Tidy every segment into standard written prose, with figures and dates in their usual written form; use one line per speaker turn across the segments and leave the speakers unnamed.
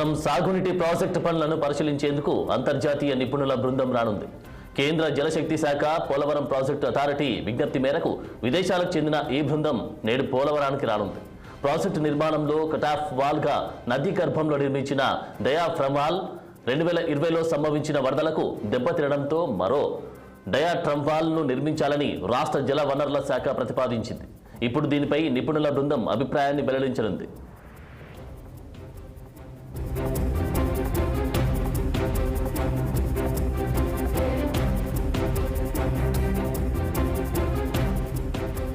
పోలవరం సాగునీటి ప్రాజెక్టు పనులను పరిశీలించేందుకు అంతర్జాతీయ నిపుణుల బృందం రానుంది. కేంద్ర జలశక్తి శాఖ పోలవరం ప్రాజెక్టు అథారిటీ విజ్ఞప్తి మేరకు విదేశాలకు చెందిన ఈ బృందం నేడు పోలవరానికి రానుంది. ప్రాజెక్టు నిర్మాణంలో కటాఫ్ వాల్గా నదీ గర్భంలో నిర్మించిన డయాఫ్రమ్ వాల్ 2020లో సంభవించిన వరదలకు దెబ్బతినడంతో మరో డయాఫ్రమ్ వాల్ను నిర్మించాలని రాష్ట్ర జల వనరుల శాఖ ప్రతిపాదించింది. ఇప్పుడు దీనిపై నిపుణుల బృందం అభిప్రాయాన్ని వెల్లడించనుంది.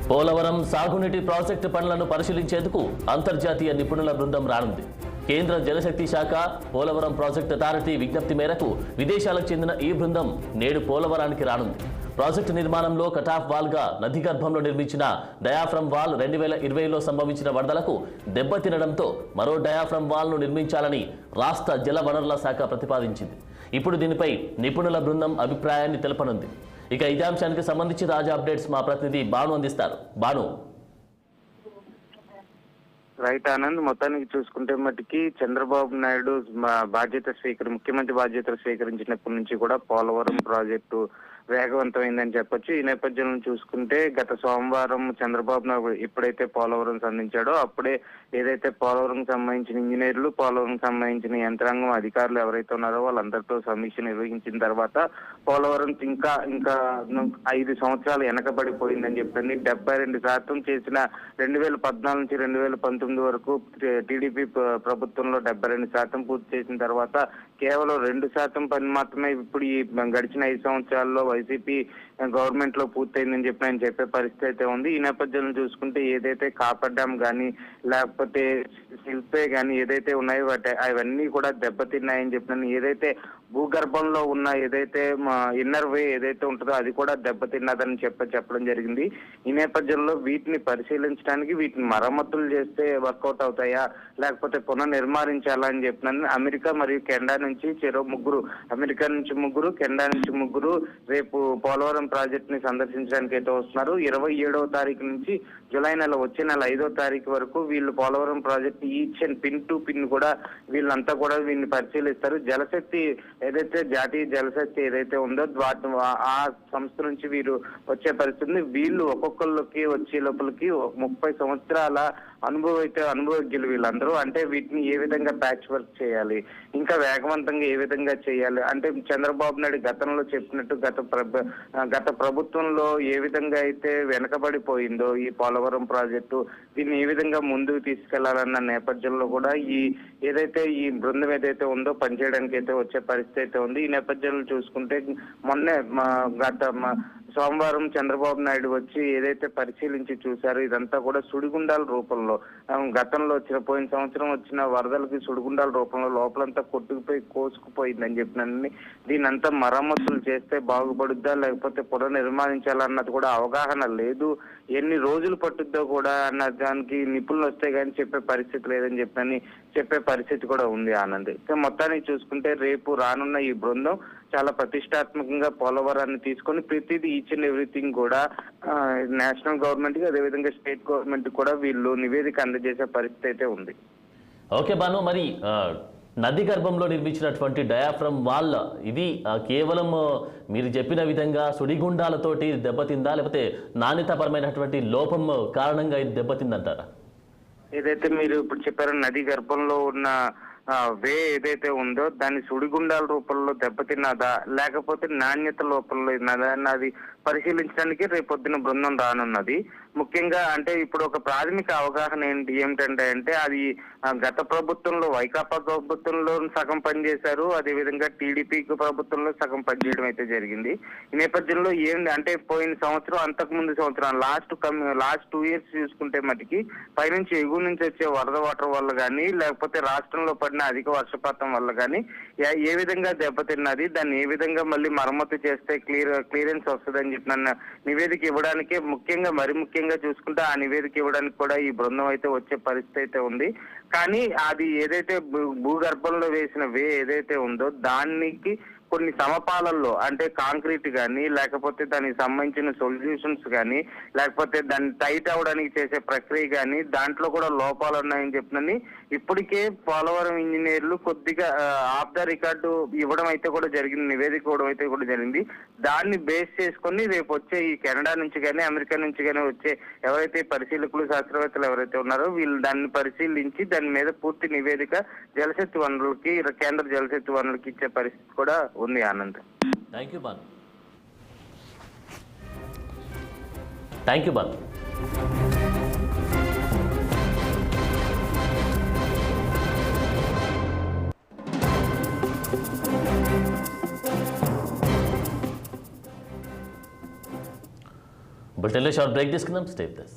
పోలవరం సాగునీటి ప్రాజెక్టు పనులను పరిశీలించేందుకు అంతర్జాతీయ నిపుణుల బృందం రానుంది. కేంద్ర జలశక్తి శాఖ పోలవరం ప్రాజెక్టు అథారిటీ విజ్ఞప్తి మేరకు విదేశాలకు చెందిన ఈ బృందం నేడు పోలవరానికి రానుంది. ప్రాజెక్టు నిర్మాణంలో కటాఫ్ వాల్గా నది గర్భంలో నిర్మించిన డయాఫ్రమ్ వాల్ 2020లో సంభవించిన వరదలకు దెబ్బతినడంతో మరో డయాఫ్రమ్ వాల్ను నిర్మించాలని రాష్ట్ర జల వనరుల శాఖ ప్రతిపాదించింది. ఇప్పుడు దీనిపై నిపుణుల బృందం అభిప్రాయాన్ని తెలపనుంది. ఇక ఇదే అంశానికి సంబంధించి తాజా అప్డేట్స్ మా ప్రతినిధి బాను అందిస్తారు. బాను.
రైట్ ఆనంద్, మొత్తానికి చూసుకుంటే మటుకి చంద్రబాబు నాయుడు ముఖ్యమంత్రి బాధ్యతలు స్వీకరించినప్పటి నుంచి కూడా పోలవరం ప్రాజెక్టు వేగవంతమైందని చెప్పొచ్చు. ఈ నేపథ్యంలో చూసుకుంటే గత సోమవారం చంద్రబాబు నాయుడు ఎప్పుడైతే పోలవరం సంధించాడో అప్పుడే ఏదైతే పోలవరం సంబంధించిన ఇంజనీర్లు, పోలవరం సంబంధించిన యంత్రాంగం అధికారులు ఎవరైతే ఉన్నారో వాళ్ళందరితో సమీక్ష నిర్వహించిన తర్వాత పోలవరం ఇంకా 5 సంవత్సరాలు వెనకబడిపోయిందని చెప్పండి. 72% చేసిన 2014 నుంచి 2019 వరకు టీడీపీ ప్రభుత్వంలో 72% పూర్తి చేసిన తర్వాత కేవలం 2% పని మాత్రమే ఇప్పుడు ఈ గడిచిన 5 సంవత్సరాల్లో వైసీపీ గవర్నమెంట్ లో పూర్తయిందని చెప్పి ఆయన చెప్పే పరిస్థితి అయితే ఉంది. ఈ నేపథ్యంలో చూసుకుంటే ఏదైతే కాపర్ డ్యామ్ కానీ లేకపోతే శిల్పే కానీ ఏదైతే ఉన్నాయో అవన్నీ కూడా దెబ్బతిన్నాయని చెప్పినాను. ఏదైతే భూగర్భంలో ఉన్న ఏదైతే ఇన్నర్ వే ఏదైతే ఉంటుందో అది కూడా దెబ్బతిన్నదని చెప్పడం జరిగింది. ఈ నేపథ్యంలో వీటిని పరిశీలించడానికి వీటిని మరమ్మతులు చేస్తే వర్కౌట్ అవుతాయా లేకపోతే పునర్నిర్మాణించాలా అని చెప్పినాను. అమెరికా మరియు కెనడా నుంచి అమెరికా నుంచి 3, కెనడా నుంచి 3 రేపు పోలవరం ప్రాజెక్ట్ ని సందర్శించడానికి అయితే వస్తున్నారు. 27వ తారీఖు నుంచి జూలై నెల వచ్చే నెల 5వ తారీఖు వరకు వీళ్ళు Polavaram project each and pin to pin కూడా వీళ్ళంతా కూడా వీళ్ళని పరిశీలిస్తారు. జలశక్తి ఏదైతే జాతీయ జలశక్తి ఏదైతే ఉందో ఆ సంస్థ నుంచి వీరు వచ్చే పరిస్థితి. వీళ్ళు ఒక్కొక్కళ్ళకి వచ్చే లోపలికి 30 సంవత్సరాల అనుభవజ్ఞులు వీళ్ళందరూ. అంటే వీటిని ఏ విధంగా ప్యాచ్ వర్క్ చేయాలి, ఇంకా వేగవంతంగా ఏ విధంగా చేయాలి, అంటే చంద్రబాబు నాయుడు గతంలో చెప్పినట్టు గత ప్రభుత్వంలో ఏ విధంగా అయితే వెనకబడిపోయిందో ఈ పోలవరం ప్రాజెక్టు దీన్ని ఏ విధంగా ముందుకు తీసుకెళ్లాలన్న నేపథ్యంలో కూడా ఏదైతే ఈ బృందం ఏదైతే ఉందో పనిచేయడానికి అయితే వచ్చే పరిస్థితి అయితే ఉంది. ఈ నేపథ్యంలో చూసుకుంటే మొన్నే సోమవారం చంద్రబాబు నాయుడు వచ్చి ఏదైతే పరిశీలించి చూశారో ఇదంతా కూడా సుడిగుండాల రూపంలో గతంలో పోయిన సంవత్సరం వచ్చిన వరదలకి సుడిగుండాల రూపంలో లోపలంతా కొట్టుకుపోయి కోసుకుపోయిందని చెప్పినని దీని అంతా మరమ్మతులు చేస్తే బాగుపడుద్దా లేకపోతే పునర్నిర్మాణించాలన్నది కూడా అవగాహన లేదు. ఎన్ని రోజులు పట్టుద్దో కూడా అన్న దానికి నిపుణులు వస్తే కానీ చెప్పే పరిస్థితి లేదని చెప్పే పరిస్థితి కూడా ఉంది ఆనంద్. మొత్తానికి చూసుకుంటే రేపు రానున్న ఈ బృందం చాలా ప్రతిష్టాత్మకంగా పోలవరాన్ని తీసుకొని ప్రతిదీ ఈచ్ అండ్ ఎవ్రీథింగ్ కూడా నేషనల్ గవర్నమెంట్ కి అదేవిధంగా స్టేట్ గవర్నమెంట్ కూడా వీళ్ళు నివేదిక అందజేసే పరిస్థితి అయితే ఉంది.
ఓకే బాను, మరి నది గర్భంలో నిర్మించినటువంటి డయాఫ్రమ్ వాల్ ఇది కేవలం మీరు చెప్పిన విధంగా సుడిగుండాలతోటి దెబ్బతిందా లేకపోతే నాణ్యతాపరమైనటువంటి లోపం కారణంగా ఇది దెబ్బతిందంటారా?
ఏదైతే మీరు ఇప్పుడు చెప్పారో నది గర్భంలో ఉన్న వే ఏదైతే ఉందో దాన్ని సుడిగుండాల రూపంలో దెబ్బతిన్నదా లేకపోతే నాణ్యత లోపంలో అది పరిశీలించడానికి రేపొద్దున బృందం రానున్నది. ముఖ్యంగా అంటే ఇప్పుడు ఒక ప్రాథమిక అవగాహన ఏమిటంటే అది గత ప్రభుత్వంలో వైకాపా ప్రభుత్వంలో సగం పనిచేశారు, అదేవిధంగా టీడీపీ ప్రభుత్వంలో సగం పనిచేయడం అయితే జరిగింది. ఈ నేపథ్యంలో అంటే పోయిన సంవత్సరం అంతకుముందు సంవత్సరం లాస్ట్ 2 years చూసుకుంటే మటుకి పైనుంచి ఎగువ నుంచి వచ్చే వరద వాటర్ వల్ల కానీ లేకపోతే రాష్ట్రంలో పడిన అధిక వర్షపాతం వల్ల కానీ ఏ విధంగా దెబ్బతిన్నది, దాన్ని ఏ విధంగా మళ్ళీ మరమ్మతు చేస్తే క్లియరెన్స్ వస్తుందని చెప్పిన నివేదిక ఇవ్వడానికే ముఖ్యంగా చూసుకుంటే ఆ నివేదిక ఇవ్వడానికి కూడా ఈ బృందం అయితే వచ్చే పరిస్థితి అయితే ఉంది. కానీ అది ఏదైతే భూగర్భంలో వేసిన వే ఏదైతే ఉందో దానికి కొన్ని సమపాలల్లో అంటే కాంక్రీట్ కానీ లేకపోతే దానికి సంబంధించిన సొల్యూషన్స్ కానీ లేకపోతే దాన్ని టైట్ అవడానికి చేసే ప్రక్రియ కానీ దాంట్లో కూడా లోపాలు ఉన్నాయని చెప్పినని ఇప్పటికే పోలవరం ఇంజనీర్లు కొద్దిగా ఆఫ్ ద రికార్డు ఇవ్వడం అయితే కూడా జరిగింది, నివేదిక ఇవ్వడం అయితే కూడా జరిగింది. దాన్ని బేస్ చేసుకొని రేపు వచ్చే ఈ కెనడా నుంచి కానీ అమెరికా నుంచి కానీ వచ్చే ఎవరైతే పరిశీలకులు శాస్త్రవేత్తలు ఎవరైతే ఉన్నారో వీళ్ళు దాన్ని పరిశీలించి దాని మీద పూర్తి నివేదిక జలశక్తి వనరులకి కేంద్ర జలశక్తి వనరులకి ఇచ్చే పరిస్థితి కూడా ఉంది. Anand,
thank you Banu. బులెటిన్లో షార్ట్ బ్రేక్ తీసుకుందాం. Stay with us.